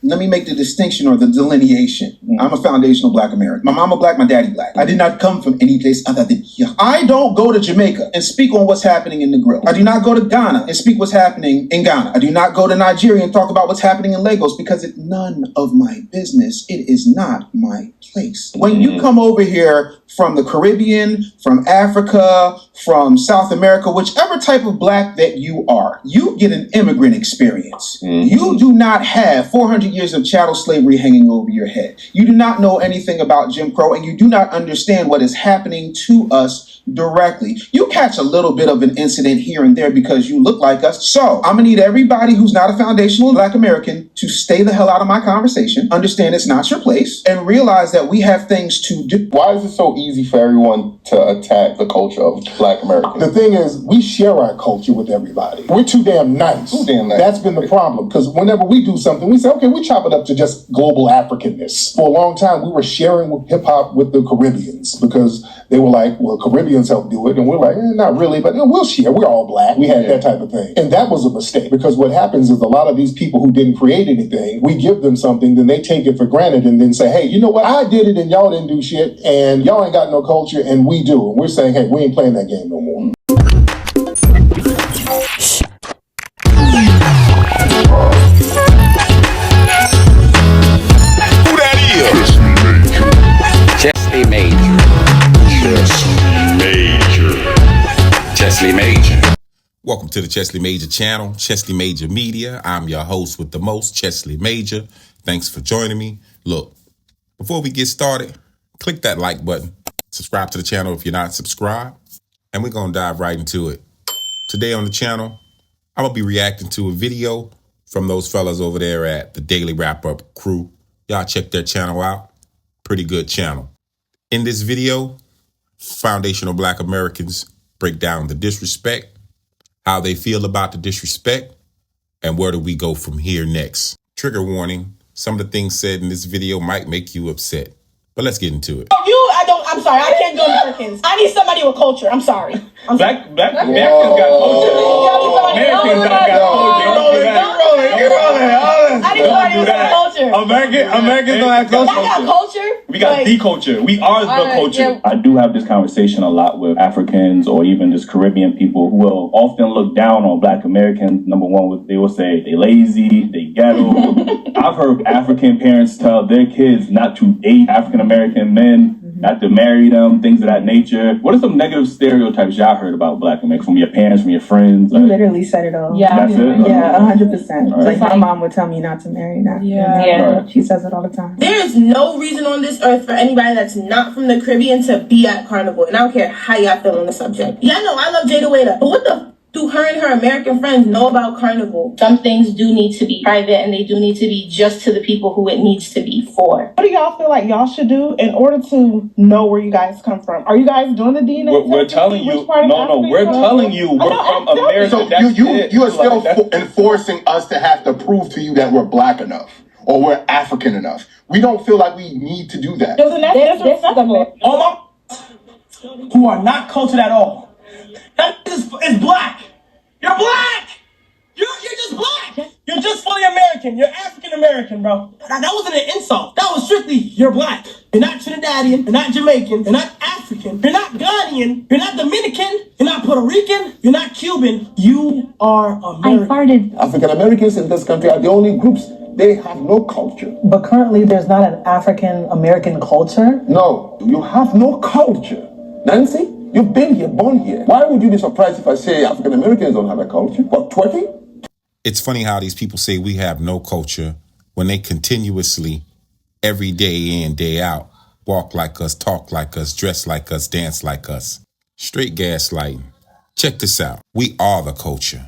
Let me make the distinction or the delineation. I'm a foundational Black American. My mama Black, my daddy Black. I did not come from any place other than here. I don't go to Jamaica and speak on what's happening in the grill. I do not go to Ghana and speak what's happening in Ghana. I do not go to Nigeria and talk about what's happening in Lagos because it's none of my business. It is not my place. When you come over here from the Caribbean, from Africa, from South America, whichever type of Black that you are, you get an immigrant experience. You do not have 400 years of chattel slavery hanging over your head. You do not know anything about Jim Crow, and you do not understand what is happening to us directly. You catch a little bit of an incident here and there because you look like us. So I'm gonna need everybody who's not a foundational Black American to stay the hell out of my conversation, understand it's not your place, and realize that we have things to do. Why is it so easy for everyone to attack the culture of Black Americans? The thing is, we share our culture with everybody. We're too damn nice. Too damn nice. That's been the problem, because whenever we do something, we say, okay, we chop it up to just global Africanness. For a long time, we were sharing with hip-hop with the Caribbeans, because they were like, well, Caribbeans help do it, and we're like, not really, but we'll share. We're all Black. We had that type of thing. And that was a mistake, because what happens is a lot of these people who didn't create anything, we give them something, then they take it for granted, and then say, hey, you know what? I did it, and y'all didn't do shit, and y'all ain't got no culture, and we do. And we're saying, hey, we ain't playing that game no more. Who that is? Chesley Major. Chesley Major. Welcome to the Chesley Major channel, Chesley Major Media. I'm your host with the most, Chesley Major. Thanks for joining me. Look, before we get started, click that like button. Subscribe to the channel if you're not subscribed. And we're going to dive right into it. Today on the channel, I'm going to be reacting to a video from those fellas over there at the Daily Wrap-Up crew. Y'all check their channel out. Pretty good channel. In this video, foundational Black Americans break down the disrespect, how they feel about the disrespect, and where do we go from here next. Trigger warning, some of the things said in this video might make you upset. But let's get into it. I'm sorry, I can't go Americans. I need somebody with culture. I'm sorry. Black Americans got culture. Americans got culture. Get rolling. I need somebody with culture. Americans don't have culture. I got culture. We got the culture. We are the culture. Yeah. I do have this conversation a lot with Africans or even just Caribbean people who will often look down on Black Americans. Number one, they will say they lazy, they ghetto. I've heard African parents tell their kids not to date African American men, not to marry them, things of that nature. What are some negative stereotypes y'all heard about Black Americans from your parents, from your friends? You literally said it all. Yeah. That's it? Yeah, 100%. Right. Like my mom would tell me not to marry that. Yeah. She says it all the time. There is no reason on this earth for anybody that's not from the Caribbean to be at Carnival. And I don't care how y'all feel on the subject. Yeah, I know, I love Jada Waiter. But what the do her and her American friends know about Carnival? Some things do need to be private, and they do need to be just to the people who it needs to be for. What do y'all feel like y'all should do in order to know where you guys come from? Are you guys doing the DNA? We're telling you. No, we're telling you we're from America. So you are still enforcing us to have to prove to you that we're Black enough or we're African enough. We don't feel like we need to do that. All my who are not cultured at all. That is Black. You're Black. You're just Black. You're just fully American. You're African American, bro. That wasn't an insult. That was strictly you're Black. You're not Trinidadian. You're not Jamaican. You're not African. You're not Ghanaian. You're not Dominican. You're not Puerto Rican. You're not Cuban. You are American. African Americans in this country are the only groups. They have no culture. But currently there's not an African American culture? No, you have no culture. Nancy, you've been here, born here. Why would you be surprised if I say African Americans don't have a culture? What, twerking? It's funny how these people say we have no culture when they continuously, every day in, day out, walk like us, talk like us, dress like us, dance like us. Straight gaslighting. Check this out. We are the culture.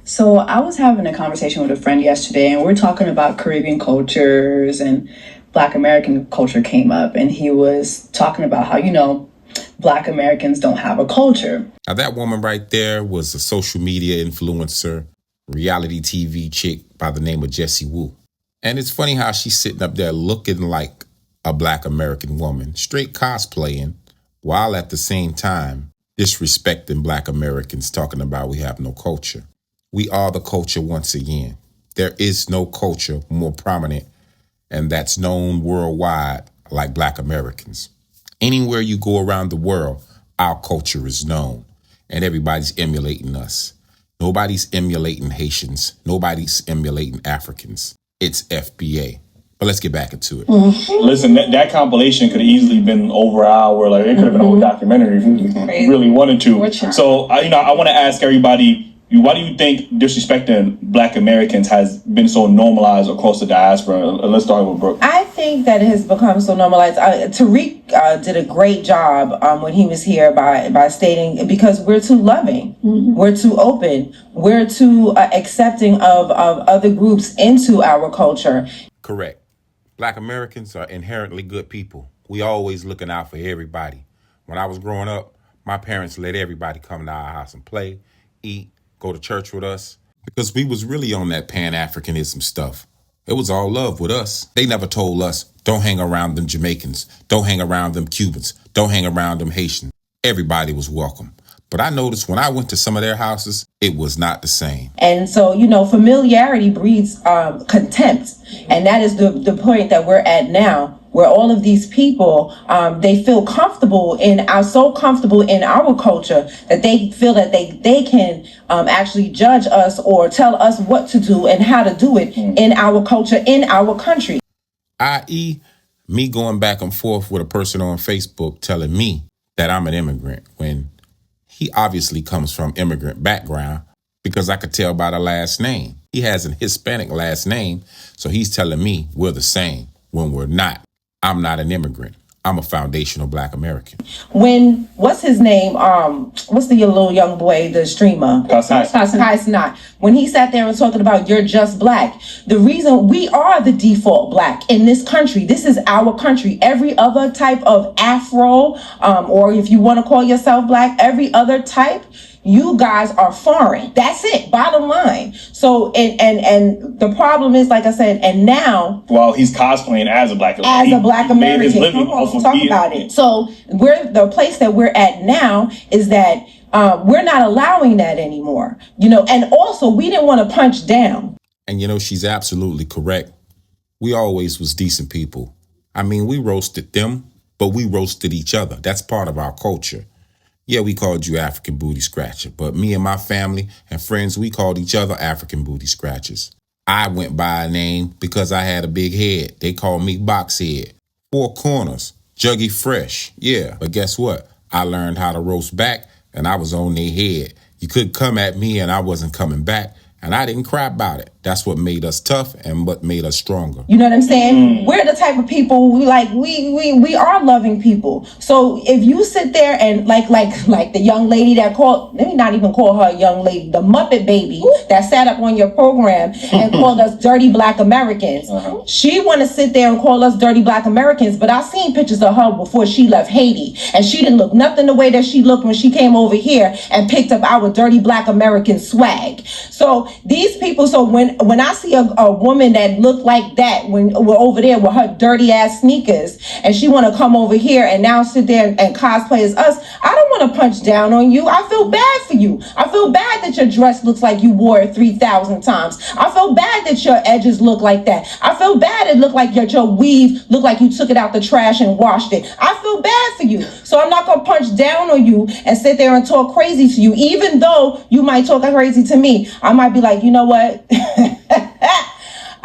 So I was having a conversation with a friend yesterday, and we're talking about Caribbean cultures, and Black American culture came up, and he was talking about how, Black Americans don't have a culture. Now that woman right there was a social media influencer, reality TV chick by the name of Jessie Wu. And it's funny how she's sitting up there looking like a Black American woman, straight cosplaying, while at the same time disrespecting Black Americans, talking about we have no culture. We are the culture once again. There is no culture more prominent and that's known worldwide like Black Americans. Anywhere you go around the world, our culture is known and everybody's emulating us. Nobody's emulating Haitians. Nobody's emulating Africans. It's FBA. But let's get back into it. Listen, that compilation could have easily been over an hour. Like, it could have been a whole documentary if you really wanted to. So, I want to ask everybody, why do you think disrespecting Black Americans has been so normalized across the diaspora? Let's start with Brooke. I think that it has become so normalized. Tariq did a great job when he was here by stating, because we're too loving, we're too open, we're too accepting of other groups into our culture. Correct. Black Americans are inherently good people. We always looking out for everybody. When I was growing up, my parents let everybody come to our house and play, eat, go to church with us, because we was really on that Pan-Africanism stuff. It was all love with us. They never told us, don't hang around them Jamaicans, don't hang around them Cubans, don't hang around them Haitians. Everybody was welcome. But I noticed when I went to some of their houses, it was not the same. And so, familiarity breeds contempt. And that is the point that we're at now, where all of these people, they feel so comfortable in our culture that they feel that they can actually judge us or tell us what to do and how to do it in our culture, in our country. I.e., me going back and forth with a person on Facebook telling me that I'm an immigrant when he obviously comes from immigrant background, because I could tell by the last name. He has an Hispanic last name, so he's telling me we're the same when we're not. I'm not an immigrant. I'm a foundational Black American. When, what's his name? What's the little young boy, the streamer? Kai Snot. When he sat there and talking about you're just Black, the reason we are the default Black in this country, this is our country. Every other type of Afro, or if you want to call yourself Black, every other type, you guys are foreign. That's it. Bottom line. So, and the problem is, like I said, and now, while he's cosplaying as a Black American, come on, talk about it. So, the place that we're at now is that we're not allowing that anymore. And also we didn't want to punch down. And she's absolutely correct. We always was decent people. I mean, we roasted them, but we roasted each other. That's part of our culture. Yeah, we called you African booty scratcher, but me and my family and friends, we called each other African booty scratchers. I went by a name because I had a big head. They called me box head. 4 corners, juggy fresh. Yeah, but guess what? I learned how to roast back and I was on their head. You could come at me and I wasn't coming back. And I didn't cry about it. That's what made us tough and what made us stronger. You know what I'm saying? We're the type of people we are loving people. So if you sit there and like the young lady that called, let me not even call her a young lady, the Muppet baby that sat up on your program and called us dirty Black Americans. She want to sit there and call us dirty Black Americans, but I seen pictures of her before she left Haiti, and she didn't look nothing the way that she looked when she came over here and picked up our dirty Black American swag. So these people, so when I see a woman that looked like that when we're over there with her dirty ass sneakers, and she want to come over here and now sit there and cosplay as us, I don't want to punch down on you. I feel bad for you. I feel bad that your dress looks like you wore it 3,000 times. I feel bad that your edges look like that. I feel bad it looked like your weave looked like you took it out the trash and washed it. I feel bad for you. So I'm not going to punch down on you and sit there and talk crazy to you. Even though you might talk crazy to me, I might be like, you know what?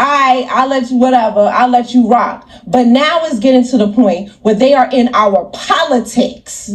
I'll let you, whatever, I'll let you rock. But now it's getting to the point where they are in our politics.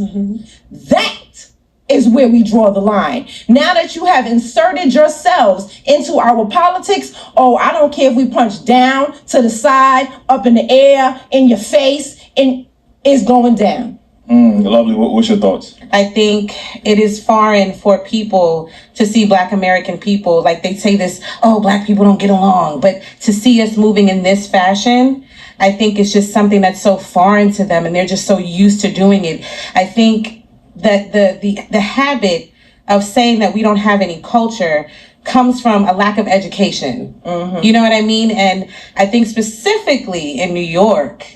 That is where we draw the line. Now that you have inserted yourselves into our politics, I don't care if we punch down, to the side, up in the air, in your face, and it's going down. Lovely. What's your thoughts? I think it is foreign for people to see Black American people, like they say this, Black people don't get along, but to see us moving in this fashion, I think it's just something that's so foreign to them and they're just so used to doing it. I think that the habit of saying that we don't have any culture comes from a lack of education. You know what I mean? And I think specifically in New York,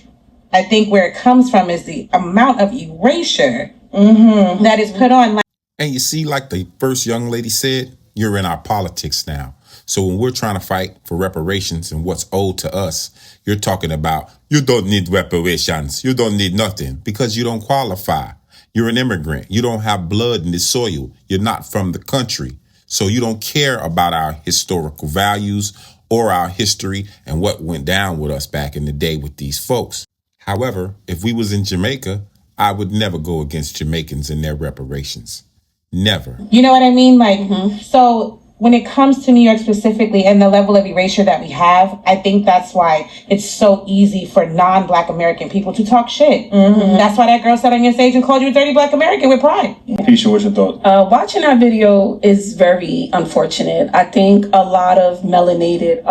I think where it comes from is the amount of erasure that is put on. And you see, like the first young lady said, you're in our politics now. So when we're trying to fight for reparations and what's owed to us, you're talking about, you don't need reparations. You don't need nothing because you don't qualify. You're an immigrant. You don't have blood in the soil. You're not from the country. So you don't care about our historical values or our history and what went down with us back in the day with these folks. However, if we was in Jamaica, I would never go against Jamaicans and their reparations. Never. You know what I mean? Like, so when it comes to New York specifically and the level of erasure that we have, I think that's why it's so easy for non-Black American people to talk shit. That's why that girl sat on your stage and called you a dirty Black American with pride. Keisha, what's your thoughts? Watching that video is very unfortunate. I think a lot of melanated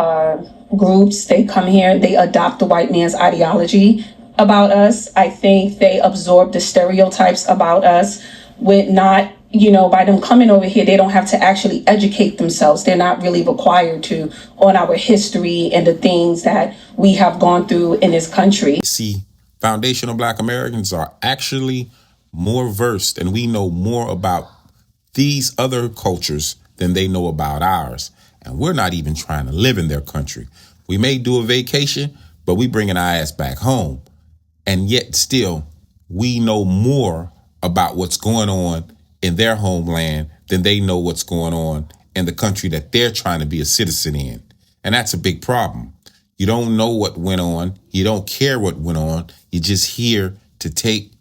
groups, they come here, they adopt the white man's ideology about us. I think they absorb the stereotypes about us with not, by them coming over here, they don't have to actually educate themselves. They're not really required to on our history and the things that we have gone through in this country. See, foundational Black Americans are actually more versed and we know more about these other cultures than they know about ours. And we're not even trying to live in their country. We may do a vacation, but we bringing our ass back home. And yet still, we know more about what's going on in their homeland than they know what's going on in the country that they're trying to be a citizen in. And that's a big problem. You don't know what went on. You don't care what went on. You're just here to take.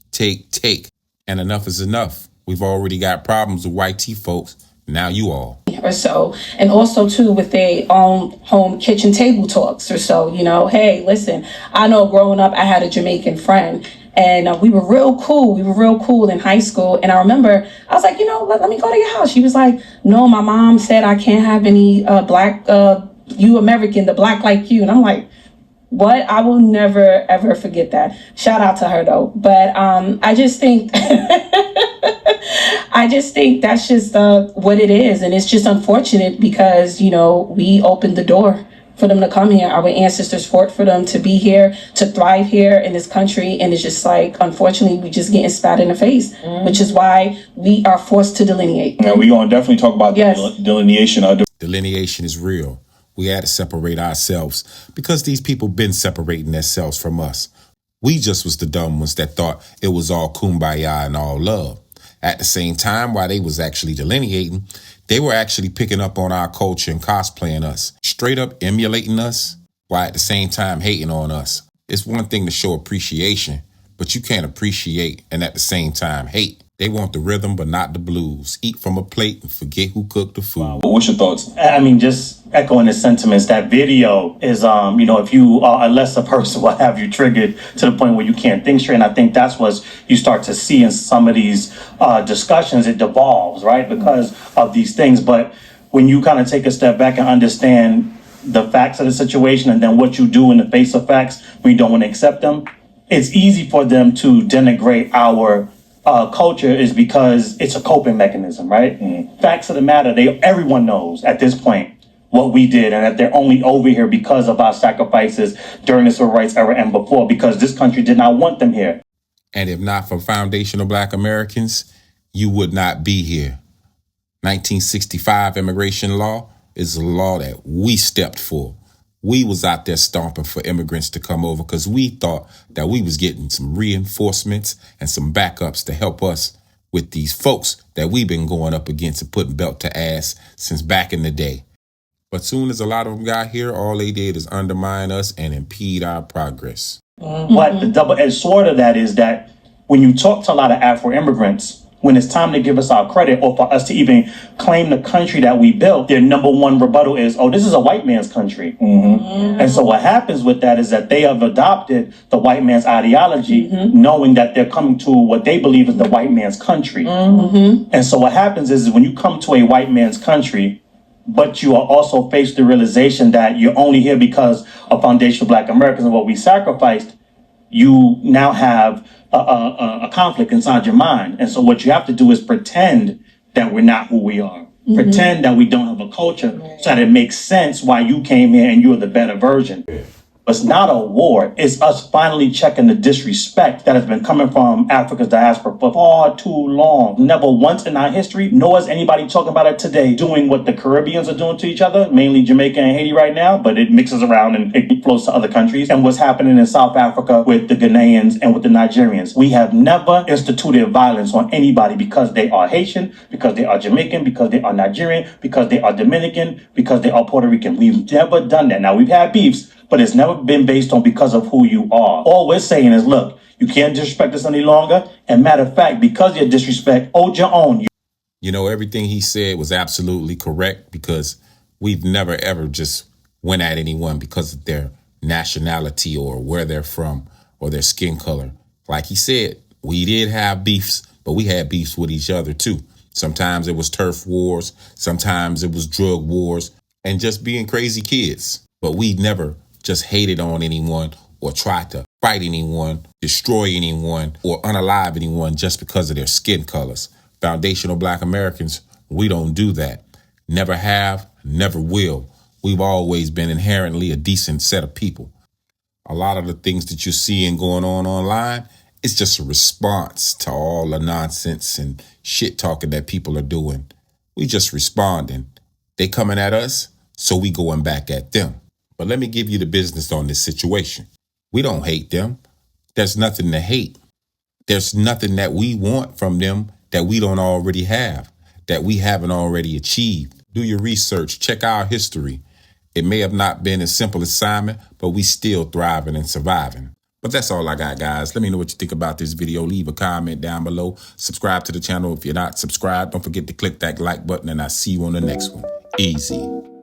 And enough is enough. We've already got problems with white tea folks. Now you all. Or so. And also too with their own home kitchen table talks or so, hey, listen, I know growing up I had a Jamaican friend and we were real cool. We were real cool in high school. And I remember I was like, let me go to your house. She was like, no, my mom said I can't have any black, you American, the black like you. And I'm like, what? I will never, ever forget that. Shout out to her though. But I just think that's just what it is. And it's just unfortunate because, we opened the door for them to come here. Our ancestors fought for them to be here, to thrive here in this country. And it's just like, unfortunately, we just getting spat in the face, which is why we are forced to delineate. Yeah, we're going to definitely talk about delineation. Delineation is real. We had to separate ourselves because these people been separating themselves from us. We just was the dumb ones that thought it was all kumbaya and all love. At the same time, while they was actually delineating, they were actually picking up on our culture and cosplaying us, straight up emulating us, while at the same time hating on us. It's one thing to show appreciation, but you can't appreciate and at the same time hate. They want the rhythm, but not the blues. Eat from a plate and forget who cooked the food. What's your thoughts? I mean, just echoing the sentiments, that video is, if you are a lesser person, will have you triggered to the point where you can't think straight. And I think that's what you start to see in some of these discussions. It devolves, right, because of these things. But when you kind of take a step back and understand the facts of the situation and then what you do in the face of facts when you don't want to accept them, it's easy for them to denigrate our culture is because it's a coping mechanism, right? Facts of the matter, everyone knows at this point what we did and that they're only over here because of our sacrifices during the civil rights era and before, because this country did not want them here. And if not for foundational Black Americans, you would not be here. 1965 immigration law is a law that we stepped for. We was out there stomping for immigrants to come over because we thought that we was getting some reinforcements and some backups to help us with these folks that we've been going up against and putting belt to ass since back in the day. But soon as a lot of them got here, all they did is undermine us and impede our progress. But the double-edged sword of that is that when you talk to a lot of Afro-immigrants, when it's time to give us our credit or for us to even claim the country that we built, their number one rebuttal is, oh, this is a white man's country. And so what happens with that is that they have adopted the white man's ideology, knowing that they're coming to what they believe is the white man's country. And so what happens is when you come to a white man's country, but you are also faced with the realization that you're only here because of foundational Black Americans and what we sacrificed, you now have a conflict inside your mind. And so what you have to do is pretend that we're not who we are. Pretend that we don't have a culture so that it makes sense why you came here and you're the better version. It's not a war. It's us finally checking the disrespect that has been coming from Africa's diaspora for far too long. Never once in our history, nor is anybody talking about it today, doing what the Caribbeans are doing to each other, mainly Jamaica and Haiti right now, but it mixes around and it flows to other countries. And what's happening in South Africa with the Ghanaians and with the Nigerians. We have never instituted violence on anybody because they are Haitian, because they are Jamaican, because they are Nigerian, because they are Dominican, because they are Puerto Rican. We've never done that. Now, we've had beefs, but it's never been based on because of who you are. All we're saying is, look, you can't disrespect us any longer. And matter of fact, because of your disrespect, hold your own. You know, everything he said was absolutely correct because we've never, ever just went at anyone because of their nationality or where they're from or their skin color. Like he said, we did have beefs, but we had beefs with each other too. Sometimes it was turf wars. Sometimes it was drug wars and just being crazy kids. But we never just hated on anyone or tried to fight anyone, destroy anyone, or unalive anyone just because of their skin colors. Foundational Black Americans, we don't do that. Never have, never will. We've always been inherently a decent set of people. A lot of the things that you're seeing going on online, it's just a response to all the nonsense and shit talking that people are doing. We just responding. They coming at us, so we going back at them. But let me give you the business on this situation. We don't hate them. There's nothing to hate. There's nothing that we want from them that we don't already have, that we haven't already achieved. Do your research. Check our history. It may have not been a simple assignment, but we still thriving and surviving. But that's all I got, guys. Let me know what you think about this video. Leave a comment down below. Subscribe to the channel if you're not subscribed. Don't forget to click that like button, and I'll see you on the next one. Easy.